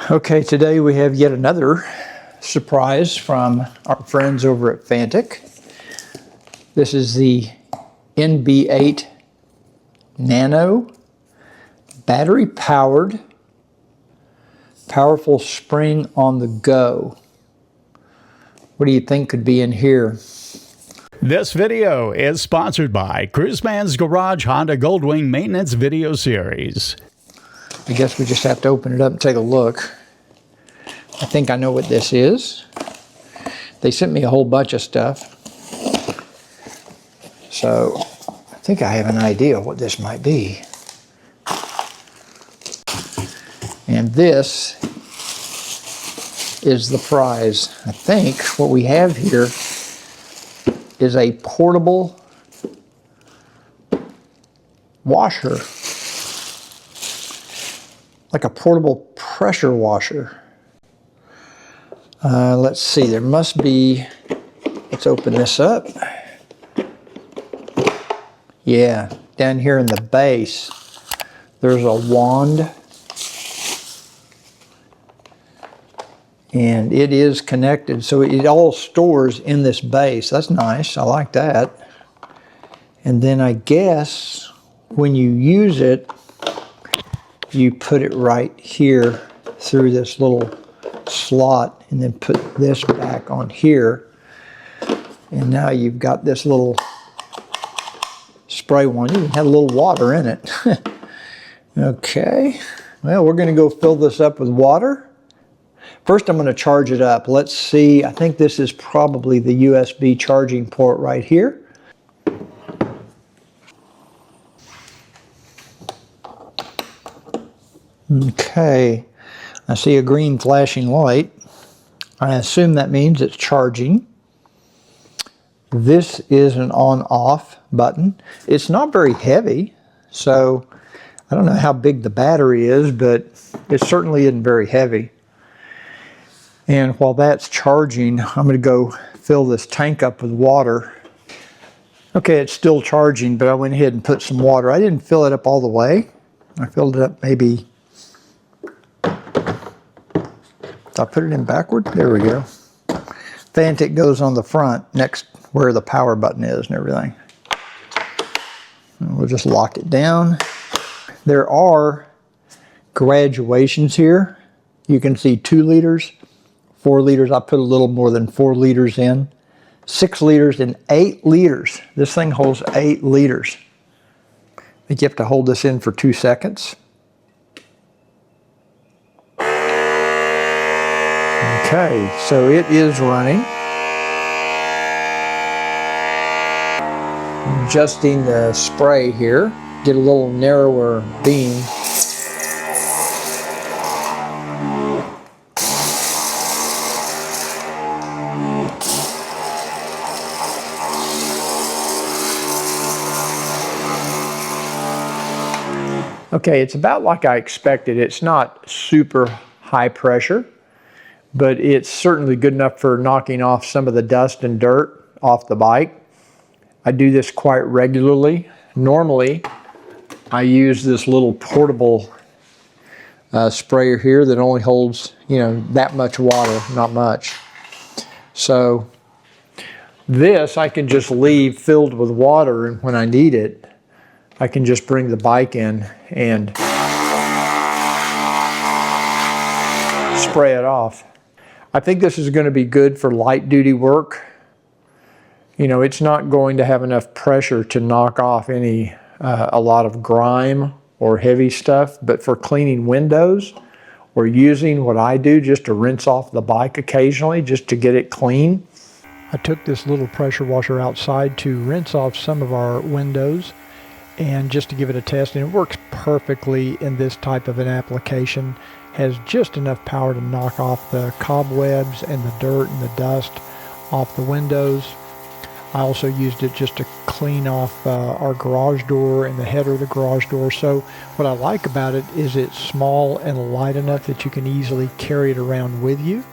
Okay, today we have yet another surprise from our friends over at Fanttik. This is the NB8 Nano battery powered powerful spring on the go. What do you think could be in here? This video is sponsored by Cruiseman's Garage Honda Goldwing Maintenance Video Series. I guess we just have to open it up and take a look. I think I know what this is. They sent me a whole bunch of stuff. So I think I have an idea what this might be. And this is the prize. I think what we have here is a portable washer. Like a portable pressure washer. Let's see, there must be, let's open this up. Yeah, down here in the base, there's a wand. And it is connected, so it all stores in this base. That's nice, I like that. And then I guess when you use it, you put it right here through this little slot and then put this back on here. And now you've got this little spray one. You can have a little water in it. Okay, well, we're gonna go fill this up with water. First, I'm gonna charge it up. Let's see, I think this is probably the USB charging port right here. Okay, I see a green flashing light. I assume that means it's charging. This is an on-off button. It's not very heavy, so I don't know how big the battery is, but it certainly isn't very heavy. And while that's charging, I'm going to go fill this tank up with water. Okay, it's still charging, but I went ahead and put some water. I didn't fill it up all the way. I filled it up maybe. Did I put it in backward? There we go. Fanttik goes on the front, next where the power button is and everything. And we'll just lock it down. There are graduations here. You can see 2 liters, 4 liters. I put a little more than 4 liters in. 6 liters and 8 liters. This thing holds 8 liters. I think you have to hold this in for 2 seconds. Okay, so it is running. I'm adjusting the spray here. Get a little narrower beam. Okay, it's about like I expected. It's not super high pressure, but it's certainly good enough for knocking off some of the dust and dirt off the bike. I do this quite regularly. Normally, I use this little portable sprayer here that only holds, that much water, not much. So this I can just leave filled with water, and when I need it, I can just bring the bike in and spray it off. I think this is going to be good for light duty work. It's not going to have enough pressure to knock off a lot of grime or heavy stuff, but for cleaning windows or using what I do just to rinse off the bike occasionally just to get it clean. I took this little pressure washer outside to rinse off some of our windows and just to give it a test, and it works perfectly in this type of an application. Has just enough power to knock off the cobwebs and the dirt and the dust off the windows. I also used it just to clean off our garage door and the header of the garage door. So what I like about it is it's small and light enough that you can easily carry it around with you.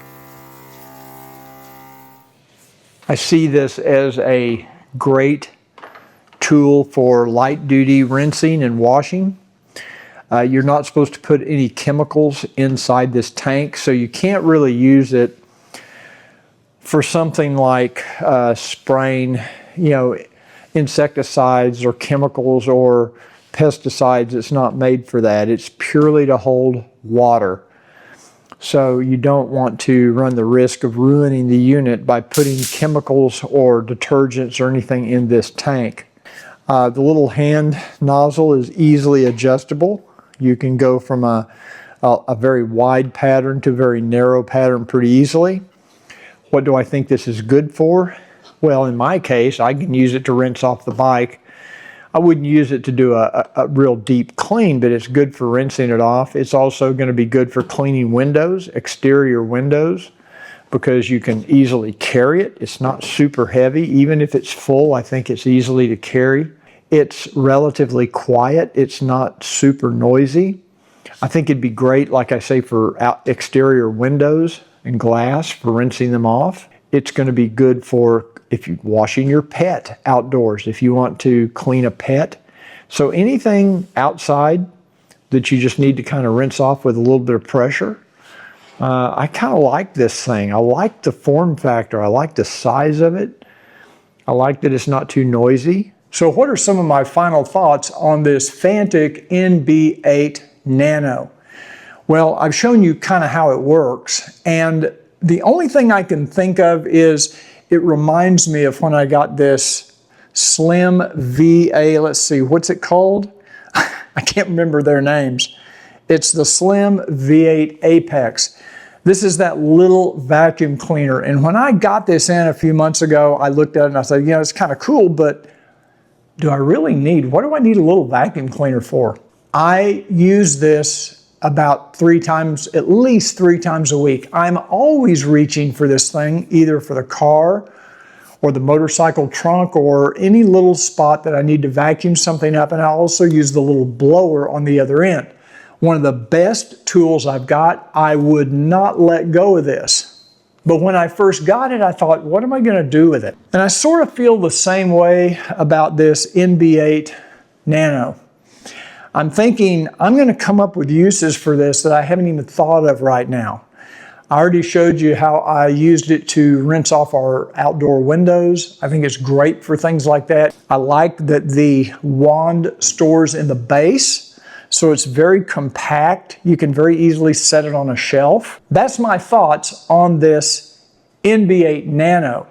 I see this as a great tool for light duty rinsing and washing. You're not supposed to put any chemicals inside this tank, so you can't really use it for something like spraying, insecticides or chemicals or pesticides. It's not made for that. It's purely to hold water. So you don't want to run the risk of ruining the unit by putting chemicals or detergents or anything in this tank. The little hand nozzle is easily adjustable. You can go from a very wide pattern to a very narrow pattern pretty easily. What do I think this is good for? Well, in my case, I can use it to rinse off the bike. I wouldn't use it to do a real deep clean, but it's good for rinsing it off. It's also going to be good for cleaning windows, exterior windows, because you can easily carry it. It's not super heavy. Even if it's full, I think it's easily to carry. It's relatively quiet. It's not super noisy. I think it'd be great, like I say, for exterior windows and glass for rinsing them off. It's going to be good for if you're washing your pet outdoors, if you want to clean a pet. So anything outside that you just need to kind of rinse off with a little bit of pressure. I kind of like this thing. I like the form factor. I like the size of it. I like that it's not too noisy. So what are some of my final thoughts on this Fanttik NB8 Nano? Well, I've shown you kind of how it works, and the only thing I can think of is it reminds me of when I got this Slim VA, let's see, what's it called? I can't remember their names. It's the Slim V8 Apex. This is that little vacuum cleaner, and when I got this in a few months ago, I looked at it and I said, it's kind of cool, but what do I need a little vacuum cleaner for? I use this about at least three times a week. I'm always reaching for this thing, either for the car or the motorcycle trunk or any little spot that I need to vacuum something up, and I also use the little blower on the other end. One of the best tools I've got. I would not let go of this. But when I first got it, I thought, what am I going to do with it? And I sort of feel the same way about this NB8 Nano. I'm thinking I'm going to come up with uses for this that I haven't even thought of right now. I already showed you how I used it to rinse off our outdoor windows. I think it's great for things like that. I like that the wand stores in the base, so it's very compact. You can very easily set it on a shelf. That's my thoughts on this NB8 Nano.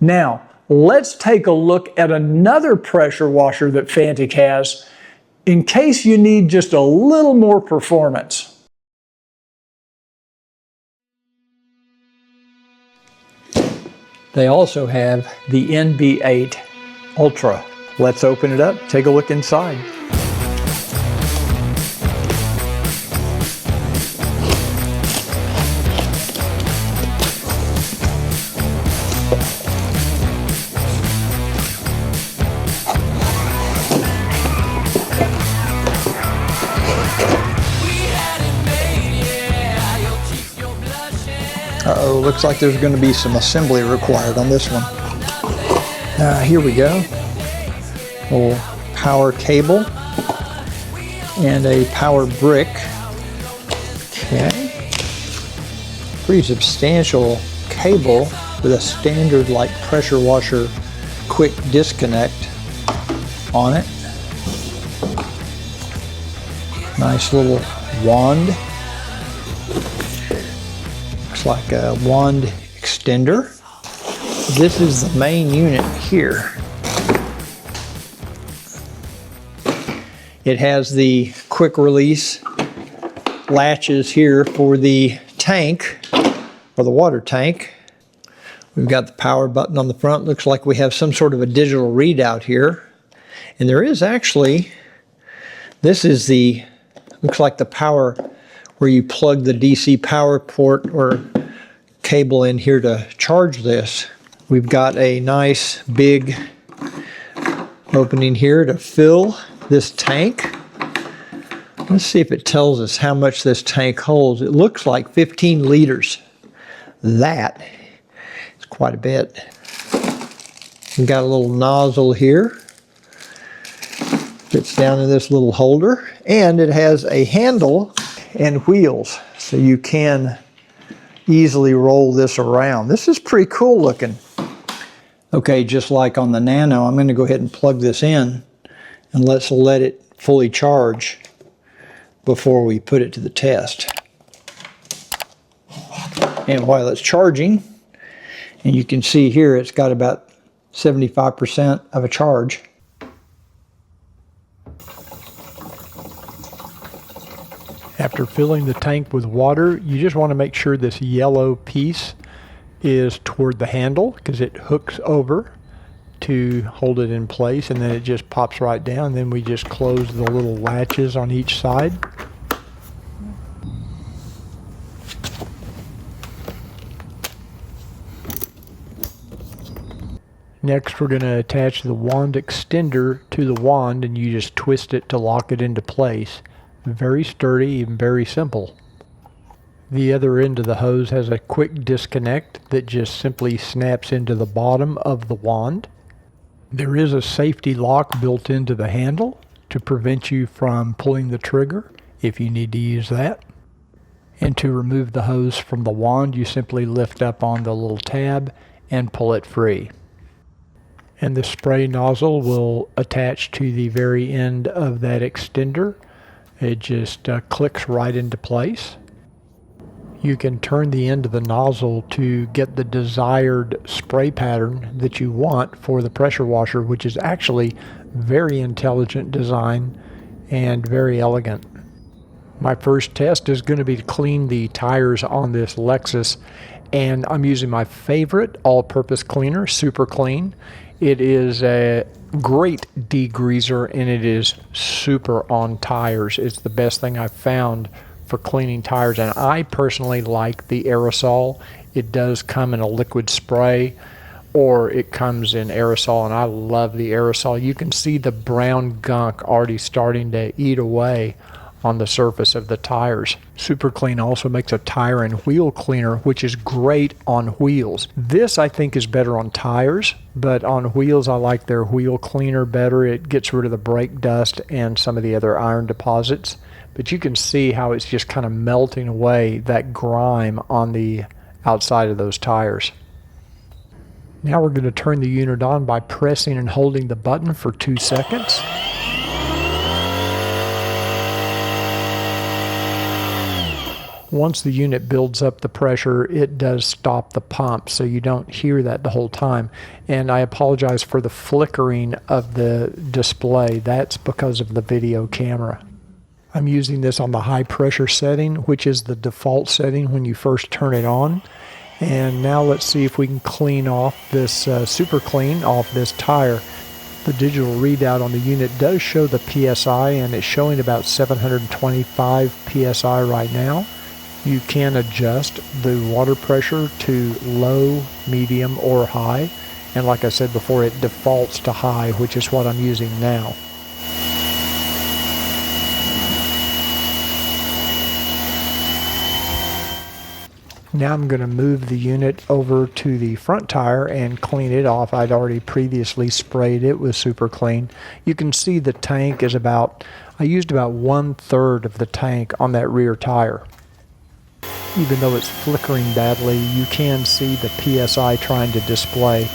Now, let's take a look at another pressure washer that Fanttik has in case you need just a little more performance. They also have the NB8 Ultra. Let's open it up, take a look inside. Uh-oh, looks like there's going to be some assembly required on this one. Here we go. Little power cable and a power brick. Okay. Pretty substantial cable with a standard like pressure washer quick disconnect on it. Nice little wand. Like a wand extender. This is the main unit here. It has the quick release latches here for the tank, or the water tank. We've got the power button on the front. Looks like we have some sort of a digital readout here. And there is actually, this is the, looks like the power where you plug the DC power port or cable in here to charge this. We've got a nice big opening here to fill this tank. Let's see if it tells us how much this tank holds. It looks like 15 liters. That is quite a bit. We've got a little nozzle here. Fits down in this little holder, and it has a handle and wheels, so you can easily roll this around. This is pretty cool looking. Okay, just like on the Nano, I'm going to go ahead and plug this in and let's let it fully charge before we put it to the test. And while it's charging, and you can see here it's got about 75% of a charge. After filling the tank with water, you just want to make sure this yellow piece is toward the handle, because it hooks over to hold it in place, and then it just pops right down. Then we just close the little latches on each side. Next, we're going to attach the wand extender to the wand, and you just twist it to lock it into place. Very sturdy and very simple. The other end of the hose has a quick disconnect that just simply snaps into the bottom of the wand. There is a safety lock built into the handle to prevent you from pulling the trigger if you need to use that. And to remove the hose from the wand, you simply lift up on the little tab and pull it free. And the spray nozzle will attach to the very end of that extender. It just clicks right into place. You can turn the end of the nozzle to get the desired spray pattern that you want for the pressure washer, which is actually very intelligent design and very elegant. My first test is going to be to clean the tires on this Lexus, and I'm using my favorite all-purpose cleaner, Super Clean. It is a great degreaser, and it is super on tires. It's the best thing I've found for cleaning tires, and I personally like the aerosol. It does come in a liquid spray, or it comes in aerosol, and I love the aerosol. You can see the brown gunk already starting to eat away on the surface of the tires. Super Clean also makes a tire and wheel cleaner, which is great on wheels. This I think is better on tires, but on wheels I like their wheel cleaner better. It gets rid of the brake dust and some of the other iron deposits. But you can see how it's just kind of melting away that grime on the outside of those tires. Now we're going to turn the unit on by pressing and holding the button for 2 seconds. Once the unit builds up the pressure, it does stop the pump, so you don't hear that the whole time. And I apologize for the flickering of the display. That's because of the video camera. I'm using this on the high pressure setting, which is the default setting when you first turn it on. And now let's see if we can clean off this Super Clean off this tire. The digital readout on the unit does show the PSI, and it's showing about 725 PSI right now. You can adjust the water pressure to low, medium, or high. And like I said before, it defaults to high, which is what I'm using now. Now I'm going to move the unit over to the front tire and clean it off. I'd already previously sprayed it with Super Clean. You can see the tank is I used about 1/3 of the tank on that rear tire. Even though it's flickering badly, you can see the PSI trying to display.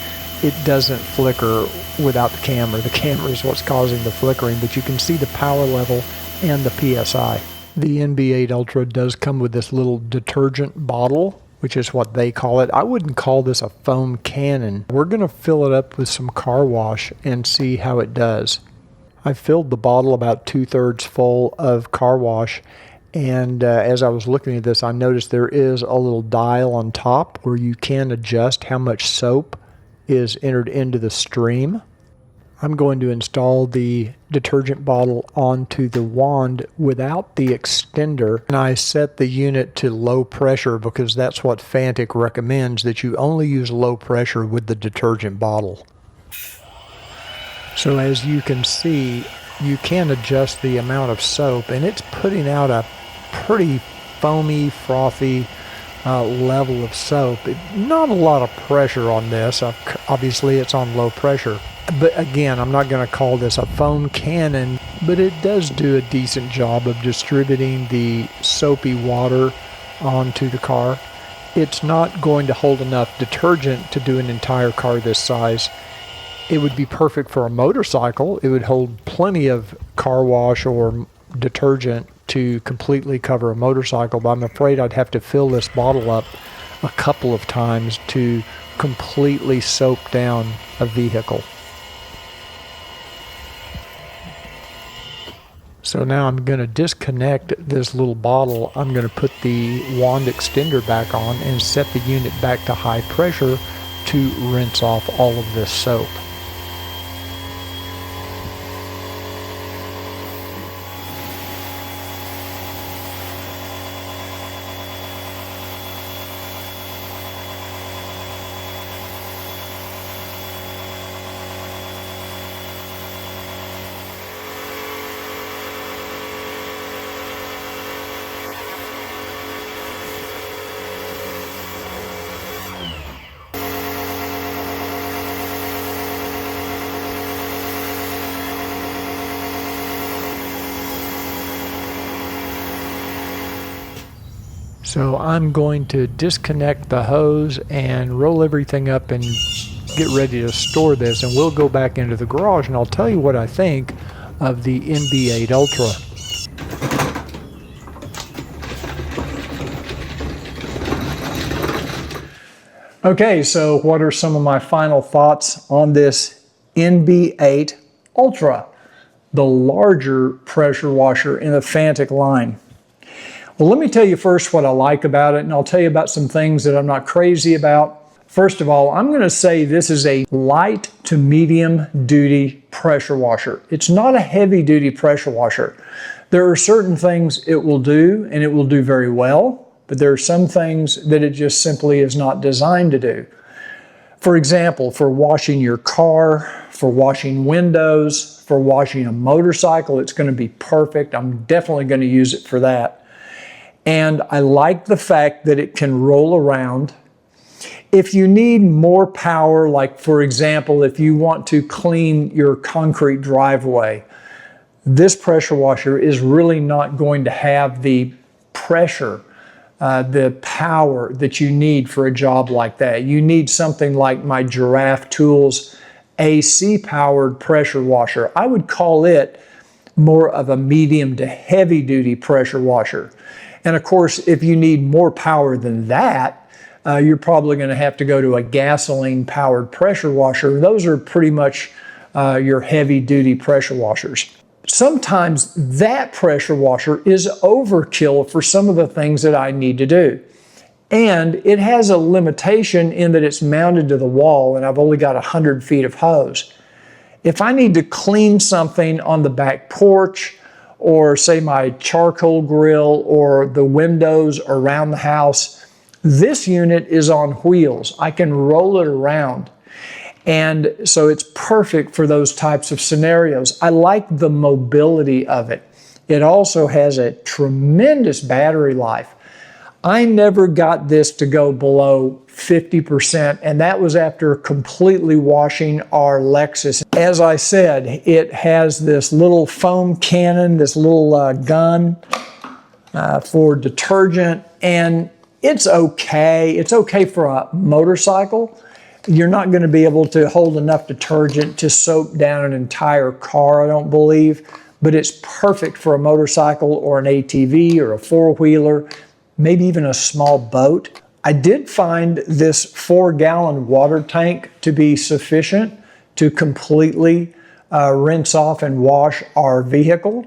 It doesn't flicker without the camera. The camera is what's causing the flickering, but you can see the power level and the PSI. The NB8 Ultra does come with this little detergent bottle, which is what they call it. I wouldn't call this a foam cannon. We're going to fill it up with some car wash and see how it does. I filled the bottle about 2/3 full of car wash, and as I was looking at this, I noticed there is a little dial on top where you can adjust how much soap is entered into the stream. I'm going to install the detergent bottle onto the wand without the extender, and I set the unit to low pressure because that's what Fanttik recommends, that you only use low pressure with the detergent bottle. So as you can see, you can adjust the amount of soap, and it's putting out a pretty foamy, frothy level of soap. Not a lot of pressure on this. Obviously it's on low pressure. But again, I'm not going to call this a foam cannon. but it does do a decent job of distributing the soapy water onto the car. It's not going to hold enough detergent to do an entire car this size. It would be perfect for a motorcycle. It would hold plenty of car wash or detergent to completely cover a motorcycle, but I'm afraid I'd have to fill this bottle up a couple of times to completely soap down a vehicle. So now I'm going to disconnect this little bottle. I'm going to put the wand extender back on and set the unit back to high pressure to rinse off all of this soap. So I'm going to disconnect the hose and roll everything up and get ready to store this, and we'll go back into the garage and I'll tell you what I think of the NB8 Ultra. Okay, so what are some of my final thoughts on this NB8 Ultra, the larger pressure washer in the Fanttik line? Well, let me tell you first what I like about it, and I'll tell you about some things that I'm not crazy about. First of all, I'm going to say this is a light to medium duty pressure washer. It's not a heavy duty pressure washer. There are certain things it will do, and it will do very well, but there are some things that it just simply is not designed to do. For example, for washing your car, for washing windows, for washing a motorcycle, it's going to be perfect. I'm definitely going to use it for that. And I like the fact that it can roll around. If you need more power, like for example, if you want to clean your concrete driveway, this pressure washer is really not going to have the pressure, the power that you need for a job like that. You need something like my Giraffe Tools AC powered pressure washer. I would call it more of a medium to heavy duty pressure washer. And of course, if you need more power than that, you're probably going to have to go to a gasoline-powered pressure washer. Those are pretty much your heavy-duty pressure washers. Sometimes that pressure washer is overkill for some of the things that I need to do. And it has a limitation in that it's mounted to the wall, and I've only got 100 feet of hose. If I need to clean something on the back porch, or say my charcoal grill or the windows around the house, this unit is on wheels. I can roll it around. And so it's perfect for those types of scenarios. I like the mobility of it. It also has a tremendous battery life. I never got this to go below 50%, and that was after completely washing our Lexus. As I said, it has this little foam cannon, this little gun for detergent, and it's okay. It's okay for a motorcycle. You're not going to be able to hold enough detergent to soap down an entire car, I don't believe, but it's perfect for a motorcycle or an ATV or a four-wheeler, maybe even a small boat. I did find this 4-gallon water tank to be sufficient to completely rinse off and wash our vehicle,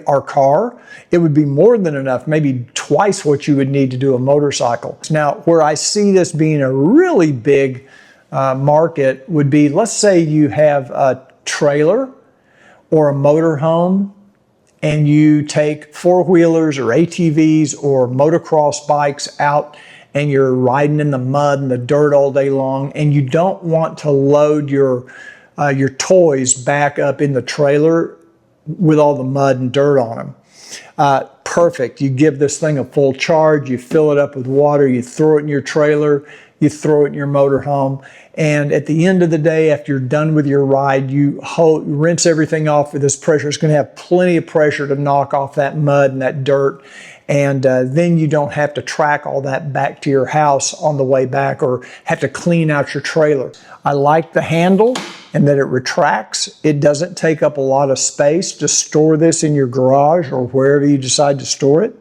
our car. It would be more than enough, maybe twice what you would need to do a motorcycle. Now, where I see this being a really big market would be, let's say you have a trailer or a motorhome, and you take four-wheelers or ATVs or motocross bikes out and you're riding in the mud and the dirt all day long, and you don't want to load your toys back up in the trailer with all the mud and dirt on them. Perfect. You give this thing a full charge, you fill it up with water, you throw it in your trailer, you throw it in your motorhome. And at the end of the day, after you're done with your ride, you rinse everything off with this pressure. It's going to have plenty of pressure to knock off that mud and that dirt. And then you don't have to track all that back to your house on the way back or have to clean out your trailer. I like the handle and that it retracts. It doesn't take up a lot of space to store this in your garage or wherever you decide to store it.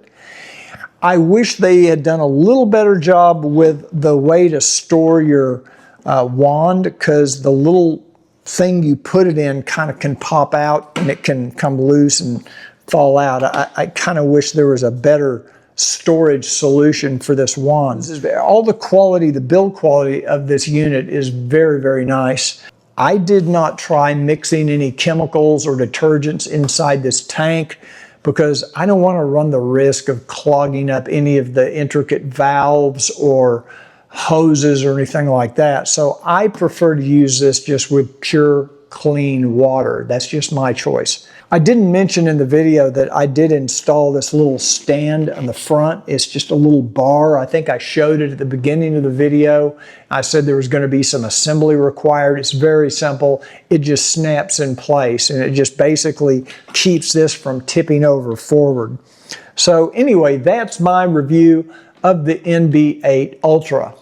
I wish they had done a little better job with the way to store your wand, because the little thing you put it in kind of can pop out and it can come loose and fall out. I kind of wish there was a better storage solution for this wand. All the quality, the build quality of this unit is very, very nice. I did not try mixing any chemicals or detergents inside this tank because I don't want to run the risk of clogging up any of the intricate valves or hoses or anything like that. So I prefer to use this just with pure, clean water. That's just my choice. I didn't mention in the video that I did install this little stand on the front. It's just a little bar. I think I showed it at the beginning of the video. I said there was going to be some assembly required. It's very simple. It just snaps in place and it just basically keeps this from tipping over forward. So anyway, that's my review of the NB8 Ultra.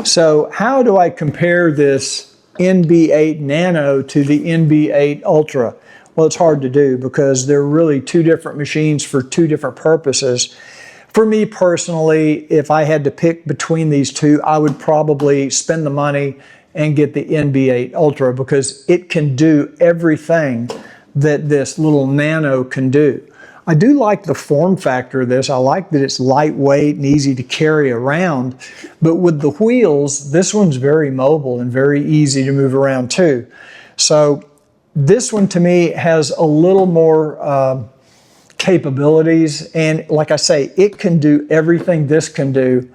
So how do I compare this NB8 Nano to the NB8 Ultra? Well, it's hard to do because they're really two different machines for two different purposes. For me personally, if I had to pick between these two, I would probably spend the money and get the NB8 Ultra because it can do everything that this little Nano can do. I do like the form factor of this. I like that it's lightweight and easy to carry around, but with the wheels, this one's very mobile and very easy to move around too. So this one to me has a little more capabilities, and like I say, it can do everything this can do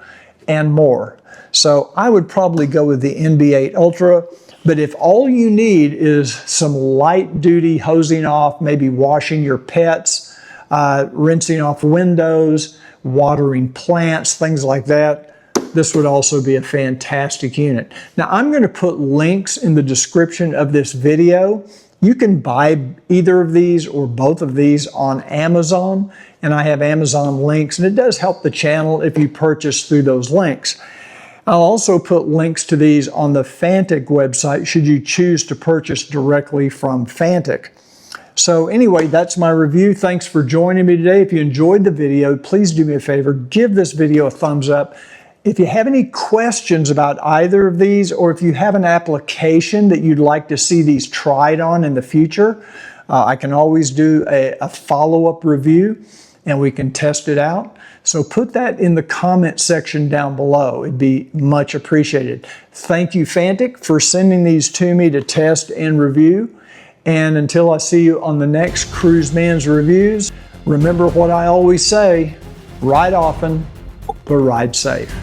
and more. So I would probably go with the NB8 Ultra, but if all you need is some light duty hosing off, maybe washing your pets, rinsing off windows, watering plants, things like that, this would also be a fantastic unit. Now I'm going to put links in the description of this video. You can buy either of these or both of these on Amazon, and I have Amazon links, and it does help the channel if you purchase through those links. I'll also put links to these on the Fanttik website should you choose to purchase directly from Fanttik. So anyway, that's my review. Thanks for joining me today. If you enjoyed the video, please do me a favor, give this video a thumbs up. If you have any questions about either of these, or if you have an application that you'd like to see these tried on in the future, I can always do a follow-up review and we can test it out. So put that in the comment section down below. It'd be much appreciated. Thank you, Fanttik, for sending these to me to test and review. And until I see you on the next Cruiseman's Reviews, remember what I always say, ride often, but ride safe.